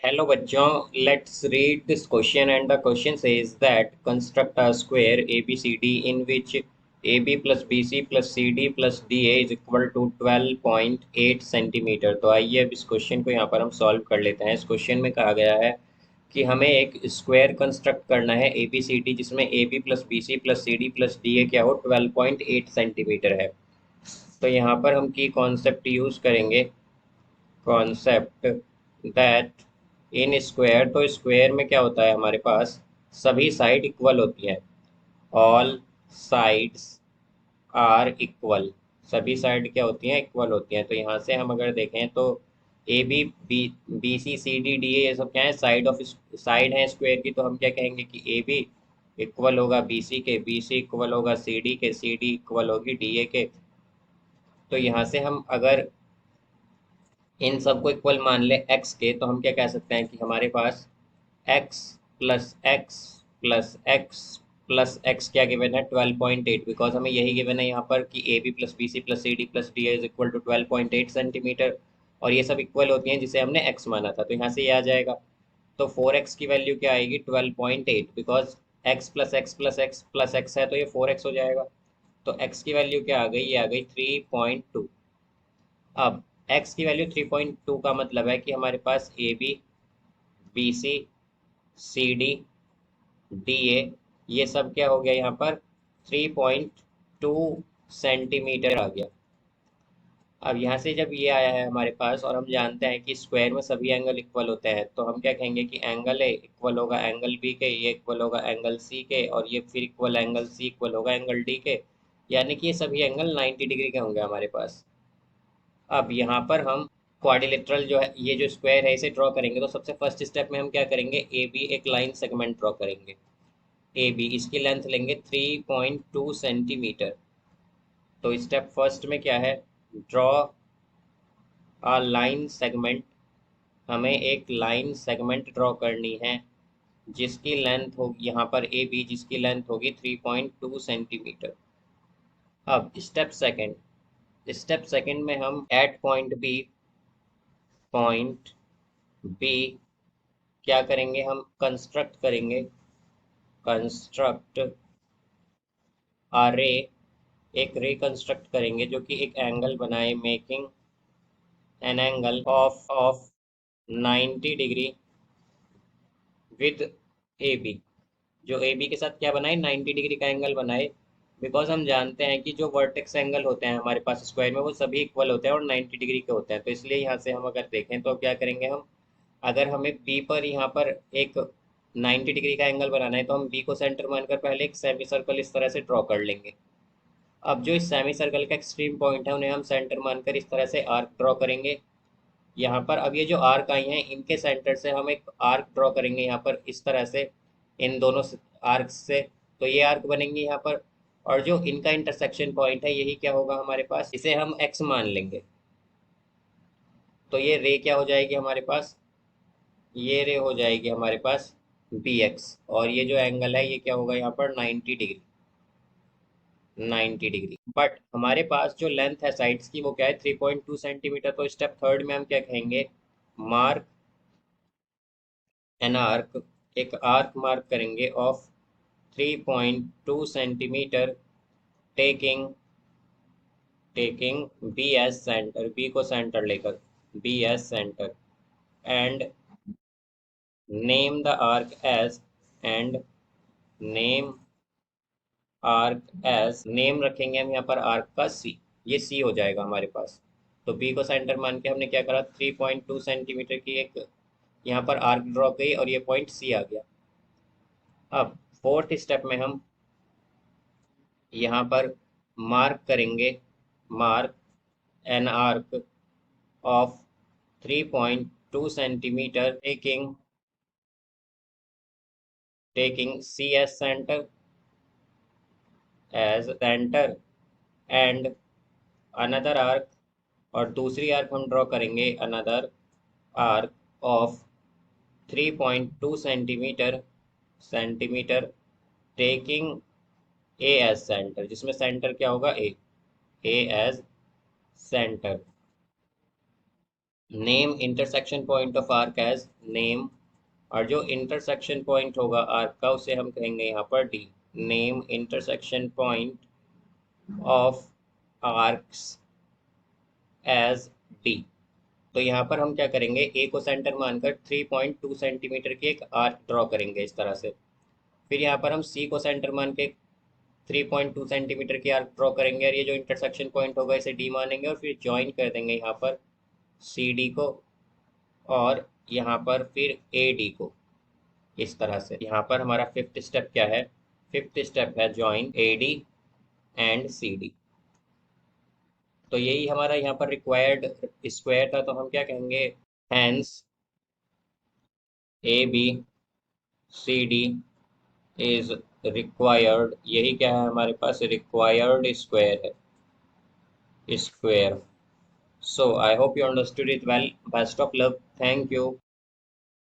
Hello बच्चों, let's read this question and the question says that construct a square ABCD in which AB plus BC plus CD plus DA is equal to 12.8 centimetre. तो आइए अब इस question को यहाँ पर हम solve कर लेते हैं। इस क्वेश्चन में कहा गया है कि हमें एक स्क्वायर कंस्ट्रक्ट करना है ABCD जिसमें AB plus BC plus CD plus DA क्या हो 12.8 सेंटीमीटर है। तो यहाँ पर हम की कॉन्सेप्ट यूज करेंगे, कॉन्सेप्ट दैट इन स्क्वायर। तो स्क्वायर में क्या होता है, हमारे पास सभी साइड इक्वल होती है। All sides are equal. सभी साइड क्या होती हैं, इक्वल होती हैं। तो यहाँ से हम अगर देखें तो A B C C D D A ये सब क्या है, साइड है स्क्वायर की। तो हम क्या कहेंगे कि ए बी इक्वल होगा बी सी के, बी सी इक्वल होगा सी डी के, सी डी इक्वल होगी डी ए के। तो यहाँ से हम अगर इन सबको इक्वल मान ले एक्स के, तो हम क्या कह सकते हैं कि हमारे पास x plus x plus x plus x क्या गिवन है 12.8। बिकॉज हमें यही गिवन है यहाँ पर कि A B plus B C plus C D plus D is equal to 12.8 centimetre. और ये सब इक्वल होती हैं जिसे हमने एक्स माना था, तो यहाँ से ये आ जाएगा। तो 4x की वैल्यू क्या आएगी 12.8, because x plus x plus x plus x है तो ये 4x हो जाएगा। तो x की वैल्यू क्या आ गई, ये आ गई 3.2। अब x की वैल्यू 3.2 का मतलब है कि हमारे पास A B B C C D D A ये सब क्या हो गया, यहाँ पर 3.2 सेंटीमीटर आ गया। अब यहाँ से जब ये आया है हमारे पास, और हम जानते हैं कि स्क्वायर में सभी एंगल इक्वल होते हैं, तो हम क्या कहेंगे कि एंगल ए इक्वल होगा एंगल बी के, ये इक्वल होगा एंगल सी के, और ये फिर इक्वल एंगल सी इक्वल होगा एंगल डी के। यानी कि ये सभी एंगल 90 डिग्री के होंगे हमारे पास। अब यहाँ पर हम क्वाड्रिलेटरल जो है, ये जो स्क्वायर है इसे ड्रॉ करेंगे। तो सबसे फर्स्ट स्टेप में हम क्या करेंगे, ए बी एक लाइन सेगमेंट ड्रॉ करेंगे। ए बी इसकी लेंथ लेंगे 3.2 सेंटीमीटर। तो स्टेप फर्स्ट में क्या है, ड्रॉ अ लाइन सेगमेंट। हमें एक लाइन सेगमेंट ड्रॉ करनी है जिसकी लेंथ होगी यहाँ पर ए बी, जिसकी लेंथ होगी 3.2 सेंटीमीटर। अब स्टेप सेकंड में हम एट पॉइंट बी क्या करेंगे, हम कंस्ट्रक्ट करेंगे, कंस्ट्रक्ट अ रे, एक रे कंस्ट्रक्ट करेंगे जो कि एक एंगल बनाए, making an angle of 90 degree with A B. जो ए बी के साथ क्या बनाए, 90 डिग्री का एंगल बनाए। बिकॉज हम जानते हैं कि जो वर्टेक्स एंगल होते हैं हमारे पास स्क्वायर में वो सभी इक्वल होते हैं और 90 डिग्री के होते हैं। तो इसलिए यहाँ से हम अगर देखें तो क्या करेंगे हम, अगर हमें बी पर यहाँ पर एक 90 डिग्री का एंगल बनाना है तो हम बी को सेंटर मानकर पहले एक सेमी सर्कल इस तरह से ड्रॉ कर लेंगे। अब जो इस सेमी सर्कल का एक्सट्रीम पॉइंट है उन्हें हम सेंटर मानकर इस तरह से आर्क ड्रॉ करेंगे यहाँ पर। अब ये जो आर्क आई हैं इनके सेंटर से हम एक आर्क ड्रॉ करेंगे यहाँ पर इस तरह से, इन दोनों आर्क से। तो ये आर्क बनेंगे यहाँ पर, और जो इनका इंटरसेक्शन पॉइंट है यही क्या होगा हमारे पास, इसे हम एक्स मान लेंगे। तो ये रे क्या हो जाएगी हमारे पास, ये रे हो जाएगी हमारे पास बी एक्स। और ये जो एंगल है ये क्या होगा यहाँ पर 90 डिग्री, 90 डिग्री। बट हमारे पास जो लेंथ है साइड्स की वो क्या है 3.2 सेंटीमीटर। तो स्टेप थर्ड में हम क्या कहेंगे, मार्क एन आर्क, एक आर्क मार्क करेंगे off 3.2 centimetre, taking taking B as centre, बी को सेंटर लेकर, B as centre, and name the arc as, and name arc as, name रखेंगे हम यहाँ पर आर्क का सी। ये सी हो जाएगा हमारे पास। तो बी को सेंटर मान के हमने क्या करा, 3.2 सेंटीमीटर की एक यहाँ पर आर्क ड्रॉ की और ये पॉइंट सी आ गया। अब फोर्थ स्टेप में हम यहाँ पर मार्क करेंगे, mark an arc of 3.2 centimetre, taking C as centre and another arc, और दूसरी आर्क हम ड्रॉ करेंगे another arc of 3.2 centimetre, taking A as centre, जिसमें सेंटर क्या होगा, A as centre. Name intersection point of arc as name, और जो intersection point होगा आर्क का उसे हम कहेंगे यहाँ पर D. Name intersection point of arcs as D. तो यहाँ पर हम क्या करेंगे, ए को सेंटर मानकर 3.2 सेंटीमीटर की एक आर्क ड्रॉ करेंगे इस तरह से। फिर यहाँ पर हम सी को सेंटर मान के 3.2 सेंटीमीटर की आर्क ड्रॉ करेंगे, और ये जो इंटरसेक्शन पॉइंट होगा इसे डी मानेंगे, और फिर ज्वाइन कर देंगे यहाँ पर सी डी को, और यहाँ पर फिर ए डी को, इस तरह से। यहाँ पर हमारा फिफ्थ स्टेप क्या है, फिफ्थ स्टेप है join A D and C D. तो यही हमारा यहाँ पर रिक्वायर्ड स्क्वायर था, तो हम क्या कहेंगे, hence A B C D is required, यही क्या है हमारे पास, रिक्वायर्ड स्क्वायर है, square. So I hope you understood it well. Best of luck. Thank you.